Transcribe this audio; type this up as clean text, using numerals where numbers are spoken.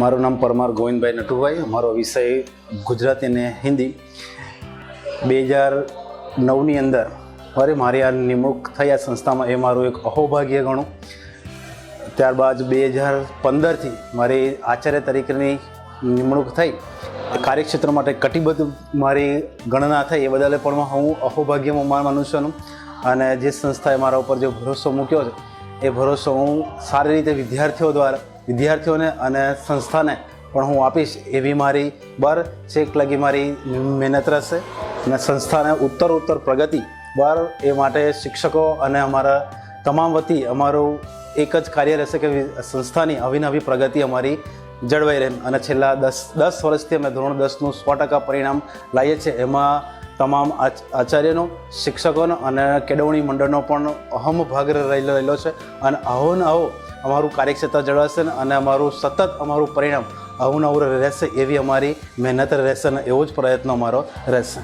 મારું નામ પરમાર ગોવિંદભાઈ નટુભાઈ, અમારો વિષય ગુજરાતી અને હિન્દી. 2009ની અંદર મારી આ નિમણૂક થઈ આ સંસ્થામાં, એ મારું એક અહોભાગ્ય ગણું. ત્યારબાદ 2015થી મારી આચાર્ય તરીકેની નિમણૂક થઈ. કાર્યક્ષેત્ર માટે કટિબદ્ધ મારી ગણના થઈ, એ બદલે પણ હું અહોભાગ્યમાં માનું છું. અને જે સંસ્થાએ મારા ઉપર જે ભરોસો મૂક્યો છે, એ ભરોસો હું સારી રીતે વિદ્યાર્થીઓને અને સંસ્થાને પણ હું આપીશ, એવી મારી બર છેક લગી મારી મહેનત રહેશે. અને સંસ્થાને ઉત્તર પ્રગતિ બર એ માટે શિક્ષકો અને અમારા તમામ વતી અમારું એક જ કાર્ય રહેશે કે સંસ્થાની અવિનવી પ્રગતિ અમારી જળવાઈ રહે. અને છેલ્લા 10 વર્ષથી અમે ધોરણ 10નું 100% પરિણામ લાવીએ છીએ. એમાં તમામ આચાર્યનો, શિક્ષકોનો અને કેળવણી મંડળનો પણ અહમ ભાગ રહેલો છે. અને આવો ને આવો અમારું કાર્યક્ષેત્ર જળવાશે અને અમારું પરિણામ આવું નવું રહેશે, એવી અમારી મહેનત રહેશે અને એવો જ પ્રયત્ન અમારો રહેશે.